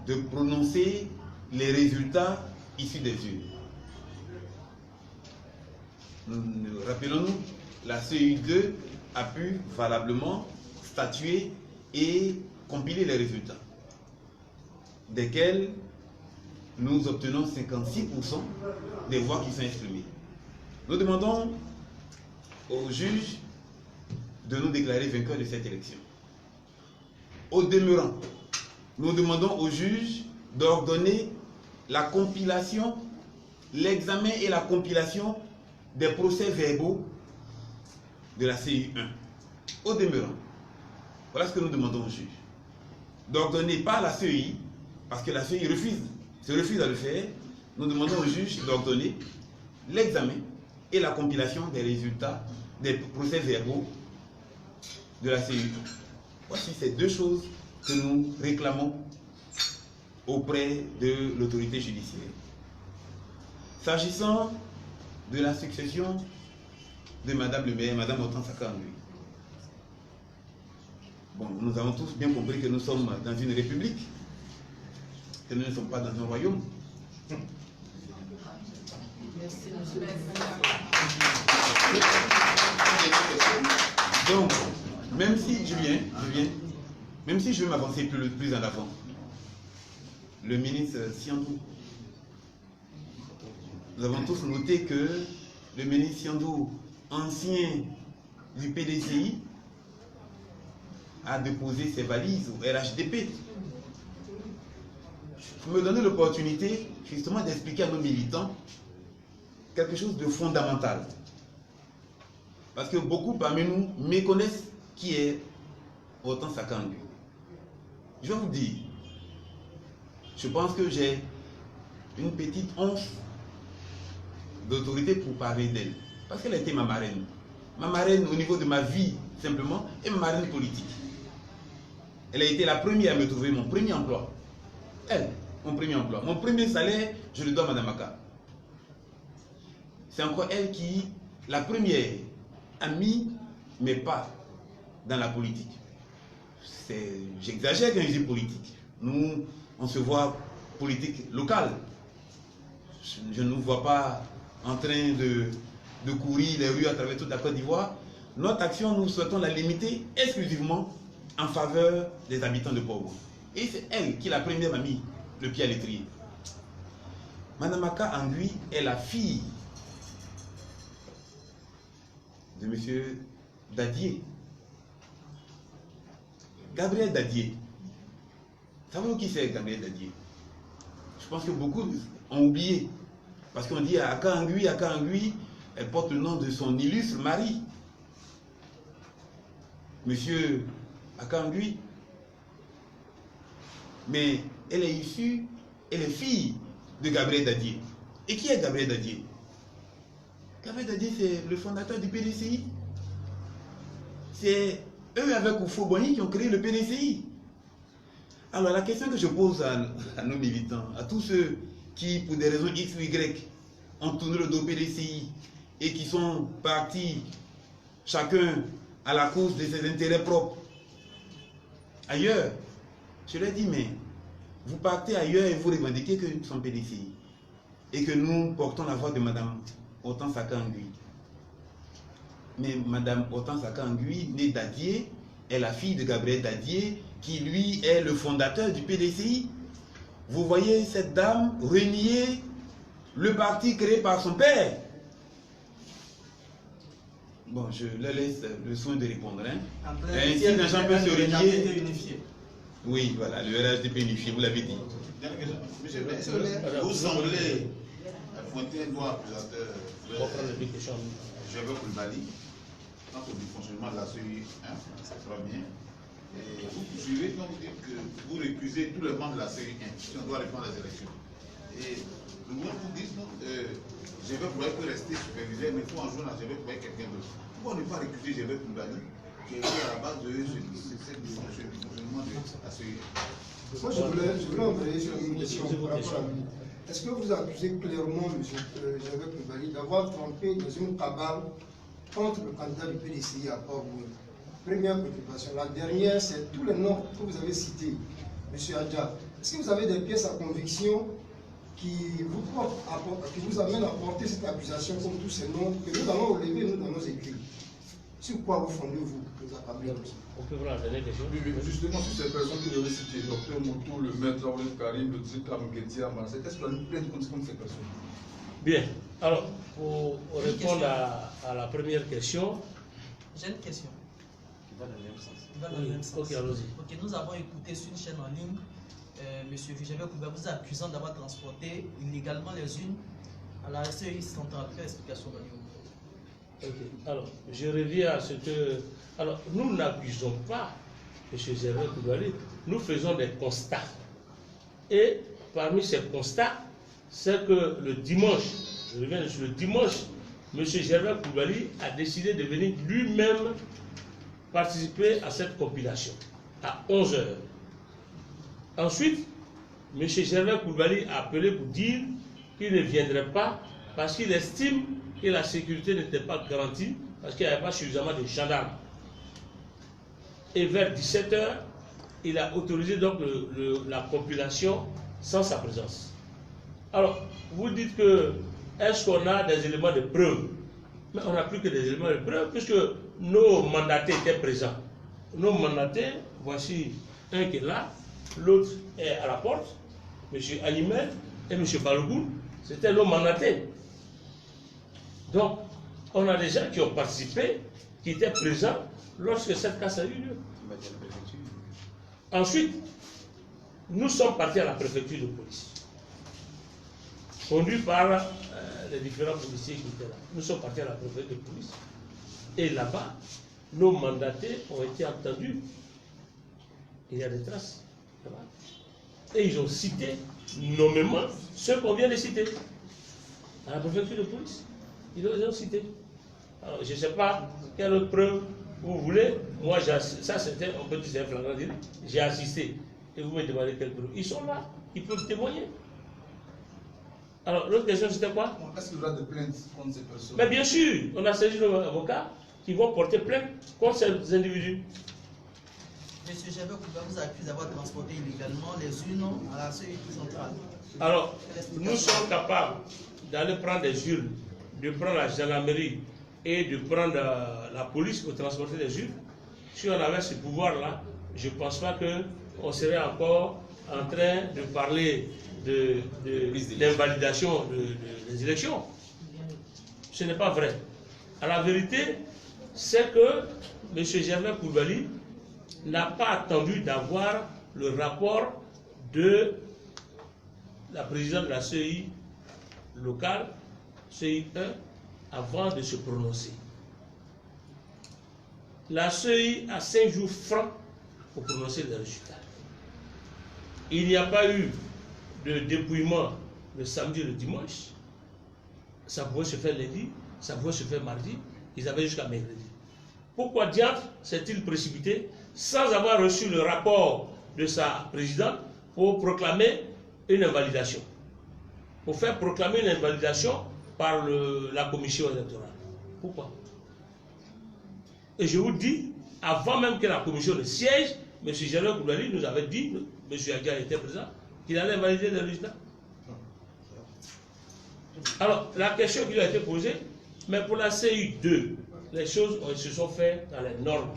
de prononcer les résultats issus des urnes. Rappelons-nous, la CEI2 a pu valablement statuer et compiler les résultats, desquels nous obtenons 56% des voix qui sont exprimées. Nous demandons au juge de nous déclarer vainqueurs de cette élection. Au demeurant, nous demandons au juge d'ordonner la compilation, l'examen et la compilation des procès-verbaux de la CI1. Au demeurant, voilà ce que nous demandons au juge. D'ordonner pas la CEI, parce que la CEI se refuse à le faire. Nous demandons au juge d'ordonner l'examen et la compilation des résultats des procès-verbaux de la CEI. Voici ces deux choses que nous réclamons auprès de l'autorité judiciaire. S'agissant de la succession de Madame le maire, Madame Hortense Akangui. Bon, nous avons tous bien compris que nous sommes dans une république, que nous ne sommes pas dans un royaume. Merci, monsieur le maire. Donc, même si même si je veux m'avancer plus en avant, le ministre Siandou, nous avons tous noté que le ministre Siandou, ancien du PDCI, a déposé ses valises au RHDP. Vous me donnez l'opportunité justement d'expliquer à nos militants quelque chose de fondamental. Parce que beaucoup parmi nous méconnaissent qui est Hortense Akangui. Je vais vous dire, je pense que j'ai une petite once d'autorité pour parler d'elle. Parce qu'elle a été ma marraine. Ma marraine au niveau de ma vie, simplement, et ma marraine politique. Elle a été la première à me trouver mon premier emploi. Elle, mon premier emploi. Mon premier salaire, je le dois à Mme Aka. C'est encore elle qui, la première, a mis mes pas dans la politique. J'exagère quand je dis politique. Nous, on se voit politique locale. Je ne nous vois pas en train de courir les rues à travers toute la Côte d'Ivoire. Notre action, nous souhaitons la limiter exclusivement en faveur des habitants de Port-au. Et c'est elle qui, la première, m'a mis le pied à l'étrier. Mme Aka Angui est la fille de M. Dadier. Gabriel Dadier. Savez-vous qui c'est Gabriel Dadier? Je pense que beaucoup ont oublié. Parce qu'on dit Aka Angui, elle porte le nom de son illustre mari. Monsieur Aka Angui. Mais elle est issue, elle est fille de Gabriel Dadier. Et qui est Gabriel Dadier? Gabriel Dadier, c'est le fondateur du PDCI. C'est eux avec Oufo Boigny qui ont créé le PDCI. Alors la question que je pose à nos militants, à tous ceux qui, pour des raisons X ou Y, ont tourné le dos au PDCI et qui sont partis chacun à la cause de ses intérêts propres ailleurs, je leur dis, mais vous partez ailleurs et vous revendiquez que nous sommes PDCI et que nous portons la voix de Mme Hortense Aka Angui. Mais Mme Hortense Aka Angui, née Dadier, est la fille de Gabriel Dadier, qui lui est le fondateur du PDCI. Vous voyez cette dame renier le parti créé par son père. Bon, je leur laisse le soin de répondre. Hein. Ainsi, un gens peut se renier. Oui, voilà, le RHDP unifié, vous l'avez dit. Monsieur le maire, vous semblez pointer un doigt accusateur Gervais Koulibaly quant au fonctionnement de la CEI, c'est très bien. Et vous poursuivez quand vous dites que vous récusez tous les membres de la CEI si on doit répondre aux élections. Et le gouvernement vous dit non, Gervais Koulibaly peut rester superviseur, mais il faut en jouer à Gervais Koulibaly quelqu'un d'autre. Pourquoi ne pas récuser Gervais Koulibaly qui est à la base de ce fonctionnement de la CEI? Moi, je voulais envoyer sur une question par rapport à lui. Est-ce que vous accusez clairement M. Gervais Koulibaly d'avoir trompé dans une cabale contre le candidat du PDCI à Port-au? Première préoccupation. La dernière, c'est tous les noms que vous avez cités, M. Adja. Est-ce que vous avez des pièces à conviction qui vous amènent à porter cette accusation comme tous ces noms que nous allons relever, nous, dans nos écrits? Sur quoi vous fondez-vous nous accabler? On peut voir la dernière question. Oui, justement, sur ces personnes que vous avez citées, Dr Moto, le maître Aoulef Karim, le Dzika Mgetia, est-ce que vous plainte contre ces personnes? Bien. Alors, pour répondre à la première question. J'ai une question. Qui va dans le même sens. Ok, allons-y. Ok, nous avons écouté sur une chaîne en ligne M. Gervais Koulibaly vous accusant d'avoir transporté illégalement les urnes à la CEI centrale. Quelle explication donnez-vous? Ok, alors, je reviens à ce que... Alors, nous n'accusons pas M. Gervais Koulibaly, nous faisons des constats. Et parmi ces constats, c'est que le dimanche, je reviens sur le dimanche, M. Gervais Koulibaly a décidé de venir lui-même participer à cette compilation à 11 h. Ensuite, M. Gervais Koulibaly a appelé pour dire qu'il ne viendrait pas parce qu'il estime que la sécurité n'était pas garantie, parce qu'il n'y avait pas suffisamment de gendarmes. Et vers 17 h, il a autorisé donc la compilation sans sa présence. Alors, vous dites que, est-ce qu'on a des éléments de preuve? Mais on n'a plus que des éléments de preuve, puisque nos mandataires étaient présents. Nos mandataires, voici un qui est là, l'autre est à la porte, M. Animel et M. Balogun, c'était nos mandataires. Donc, on a des gens qui ont participé, qui étaient présents lorsque cette casse a eu lieu. Ensuite, nous sommes partis à la préfecture de police, conduits par les différents policiers qui étaient là. Nous sommes partis à la préfecture de police. Et là-bas, nos mandataires ont été entendus. Il y a des traces. Et ils ont cité nommément ceux qu'on vient de citer. À la préfecture de police, ils ont cité. Alors, je ne sais pas quelle autre preuve vous voulez, moi, ça c'était, on peut dire, c'est un flagrant délit. J'ai assisté. Et vous me demandez quel bureau. Ils sont là, ils peuvent témoigner. Alors, l'autre question, c'était quoi? Est-ce qu'il y aura des plaintes contre ces personnes? Mais bien sûr, on a saisi nos avocats qui vont porter plainte contre ces individus. Monsieur Gervais vous accuse d'avoir transporté illégalement les urnes à la CEI centrale. Alors, nous sommes capables d'aller prendre des urnes, de prendre la gendarmerie et de prendre la police pour transporter les urnes. Si on avait ce pouvoir-là, je ne pense pas qu'on serait encore en train de parler d'invalidation des élections. Ce n'est pas vrai. À la vérité, c'est que M. Gervais Coulibaly n'a pas attendu d'avoir le rapport de la présidente de la CEI locale, CEI 1, avant de se prononcer. La CEI a 5 jours francs pour prononcer les résultats. Il n'y a pas eu de dépouillement le samedi et le dimanche. Ça pouvait se faire lundi, ça pouvait se faire mardi. Ils avaient jusqu'à mercredi. Pourquoi diable s'est-il précipité sans avoir reçu le rapport de sa présidente pour proclamer une invalidation? Pour faire proclamer une invalidation par la commission électorale. Pourquoi? Et je vous dis, avant même que la commission ne siège, M. Gervais Coulibaly nous avait dit, M. Adia était présent, qu'il allait valider les résultats. Alors, la question qui lui a été posée, mais pour la CEI 2, les choses se sont faites dans les normes.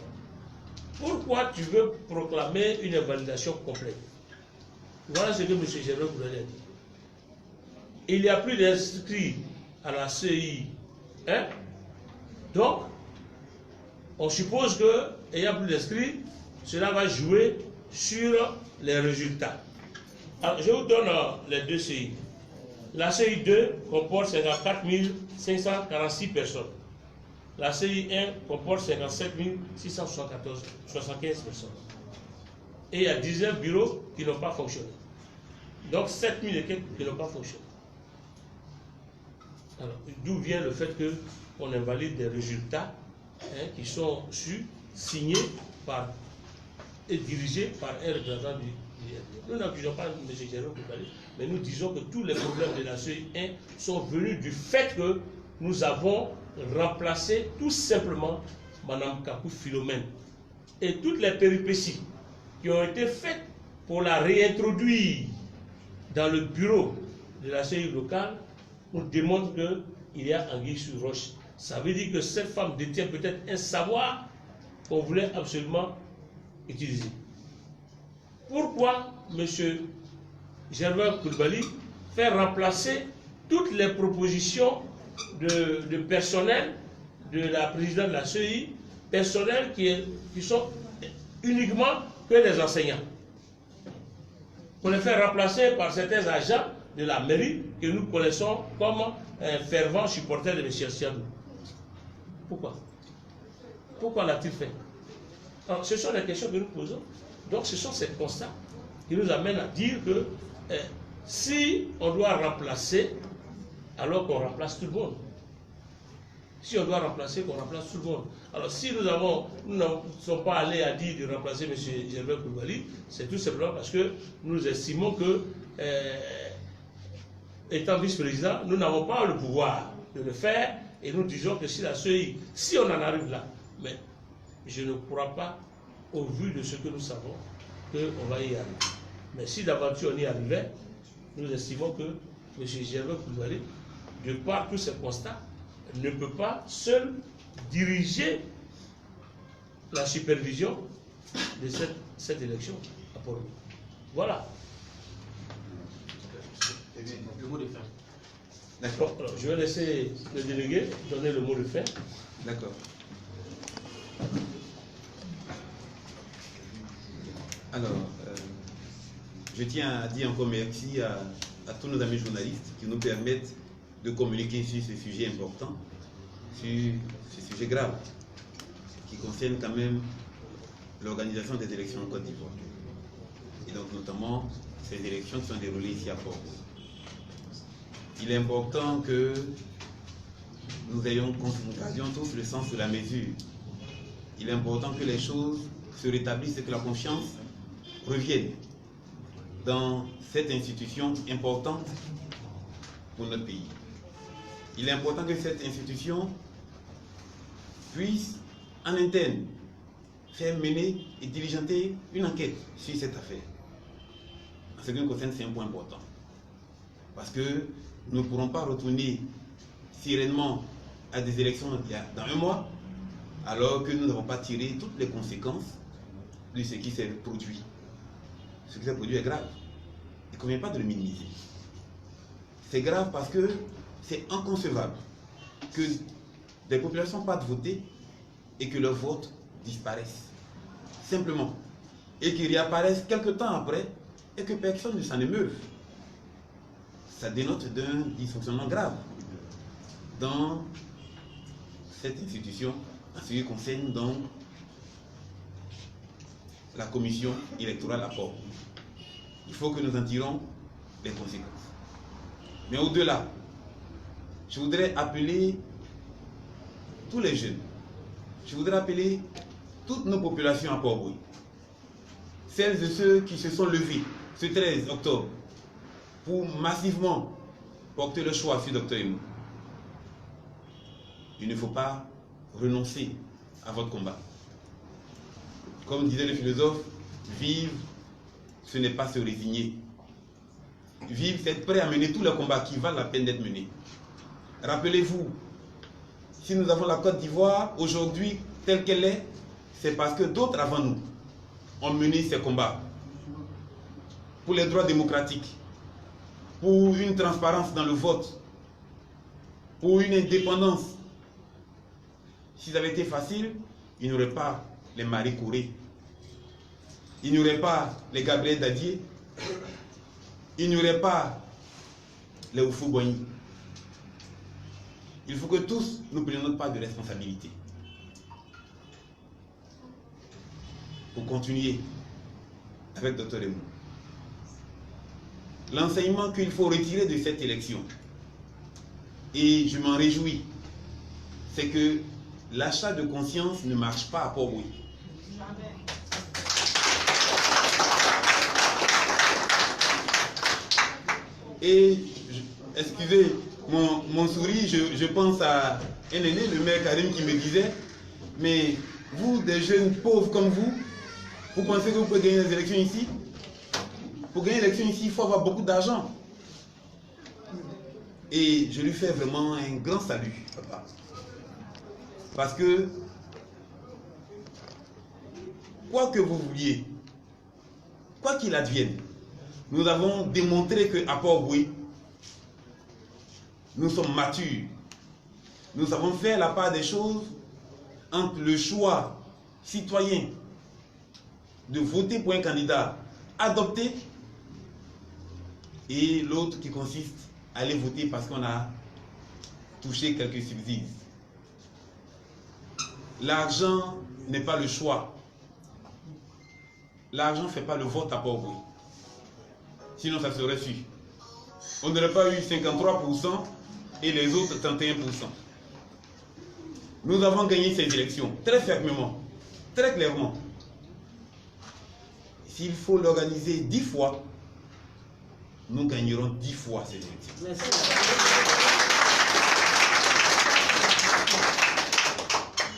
Pourquoi tu veux proclamer une invalidation complète? Voilà ce que M. Gervais Coulibaly a dit. Il n'y a plus d'inscrits à la CEI 1, donc on suppose que, ayant plus d'inscrits, cela va jouer sur les résultats. Alors, je vous donne les deux CEI. La CEI 2 comporte 54 546 personnes. La CEI 1 comporte 57 675 personnes. Et il y a 19 bureaux qui n'ont pas fonctionné. Donc 7 000 et quelques qui n'ont pas fonctionné. Alors, d'où vient le fait qu'on invalide des résultats qui sont signés par et dirigés par un représentant du RD. Nous n'accusons pas M. Gervais Coulibaly, mais nous disons que tous les problèmes de la CEI 1 sont venus du fait que nous avons remplacé tout simplement Mme Kakou Philomène. Et toutes les péripéties qui ont été faites pour la réintroduire dans le bureau de la CEI locale nous démontrent qu'il y a anguille sur roche. Ça veut dire que cette femme détient peut-être un savoir qu'on voulait absolument utiliser. Pourquoi M. Gervais Coulibaly fait remplacer toutes les propositions de personnel de la présidente de la CEI, personnel qui sont uniquement que les enseignants? On les fait remplacer par certains agents de la mairie que nous connaissons comme un fervent supporter de M. Siadou. Pourquoi? Pourquoi l'a-t-il fait? Alors, ce sont les questions que nous posons. Donc, ce sont ces constats qui nous amènent à dire que si on doit remplacer, alors qu'on remplace tout le monde. Si on doit remplacer, qu'on remplace tout le monde. Alors, si nous ne sommes pas allés à dire de remplacer M. Gervais Coulibaly, c'est tout simplement parce que nous estimons que, étant vice-président, nous n'avons pas le pouvoir de le faire. Et nous disons que si la CEI, si on en arrive là, mais je ne crois pas, au vu de ce que nous savons, qu'on va y arriver. Mais si d'aventure on y arrivait, nous estimons que M. Gervais Coulibaly, de par tous ces constats, ne peut pas seul diriger la supervision de cette élection à Port-Louis. Voilà. Le mot de fin. D'accord. Alors, je vais laisser le délégué donner le mot de fin. D'accord. Alors, je tiens à dire encore merci à tous nos amis journalistes qui nous permettent de communiquer sur ce sujet important, sur ce sujet grave, qui concerne quand même l'organisation des élections en Côte d'Ivoire. Et donc notamment ces élections qui sont déroulées ici à Port-Louis. Il est important que nous ayons tous le sens de la mesure il est important que les choses se rétablissent et que la confiance revienne dans cette institution importante pour notre pays. Il est important que cette institution puisse, en interne, faire mener et diligenter une enquête sur cette affaire. En ce qui nous concerne, c'est un point important. Parce que nous ne pourrons pas retourner sereinement à des élections dans un mois, alors que nous n'avons pas tiré toutes les conséquences de ce qui s'est produit. Ce qui s'est produit est grave. Il ne convient pas de le minimiser. C'est grave parce que c'est inconcevable que des populations partent voter et que leurs votes disparaissent. Simplement. Et qu'ils réapparaissent quelque temps après et que personne ne s'en émeuve. Ça dénote d'un dysfonctionnement grave dans cette institution en ce qui concerne donc la commission électorale à Port. Il faut que nous en tirons les conséquences. Mais au-delà, je voudrais appeler tous les jeunes, je voudrais appeler toutes nos populations à Port-Bouilly, celles et ceux qui se sont levés ce 13 octobre pour massivement porter le choix sur Dr Emou. Il ne faut pas renoncer à votre combat. Comme disait le philosophe, vivre, ce n'est pas se résigner. Vivre, c'est être prêt à mener tous les combats qui valent la peine d'être menés. Rappelez-vous, si nous avons la Côte d'Ivoire aujourd'hui telle qu'elle est, c'est parce que d'autres avant nous ont mené ces combats pour les droits démocratiques, pour une transparence dans le vote, pour une indépendance. Si ça avait été facile, il n'y aurait pas les Marie Couré, il n'y aurait pas les Gabriel Dadier, il n'y aurait pas les Oufou Boigny. Il faut que tous nous prenions notre part de responsabilité pour continuer avec Dr Emou. L'enseignement qu'il faut retirer de cette élection, et je m'en réjouis, c'est que l'achat de conscience ne marche pas à Port-Bouilly. Et, excusez mon sourire, je pense à un aîné, le maire Karim, qui me disait, mais vous, des jeunes pauvres comme vous pensez que vous pouvez gagner les élections ici? Pour gagner l'élection ici, il faut avoir beaucoup d'argent. Et je lui fais vraiment un grand salut, papa. Parce que, quoi que vous vouliez, quoi qu'il advienne, nous avons démontré qu'à Port-Bouilly, nous sommes matures. Nous savons faire la part des choses entre le choix citoyen de voter pour un candidat adopté et l'autre qui consiste à aller voter parce qu'on a touché quelques subsides. L'argent n'est pas le choix. L'argent ne fait pas le vote à Port-Bouilly. Sinon, ça serait su. On n'aurait pas eu 53% et les autres 31%. Nous avons gagné ces élections très fermement, très clairement. S'il faut l'organiser 10 fois, nous gagnerons 10 fois ces élections. Merci.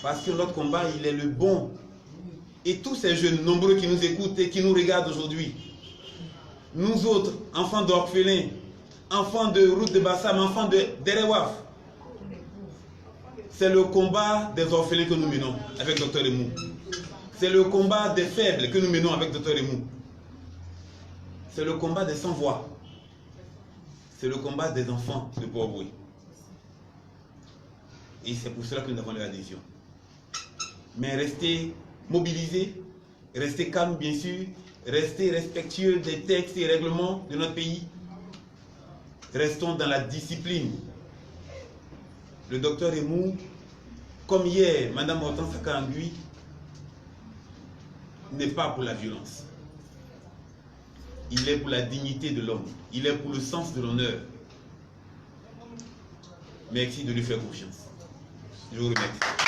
Parce que notre combat, il est le bon. Et tous ces jeunes nombreux qui nous écoutent et qui nous regardent aujourd'hui, nous autres, enfants d'orphelins, enfants de route de Bassam, enfants de Derewaf, c'est le combat des orphelins que nous menons avec Dr Emou. C'est le combat des faibles que nous menons avec Dr Emou. C'est le combat des sans-voix. C'est le combat des enfants de Port-Bouilly. Et c'est pour cela que nous avons leur adhésion. Mais restez mobilisés, restez calmes bien sûr, restez respectueux des textes et règlements de notre pays. Restons dans la discipline. Le docteur Emou, comme hier, Mme Hortense Akangui, n'est pas pour la violence. Il est pour la dignité de l'homme. Il est pour le sens de l'honneur. Merci de lui faire confiance. Je vous remercie.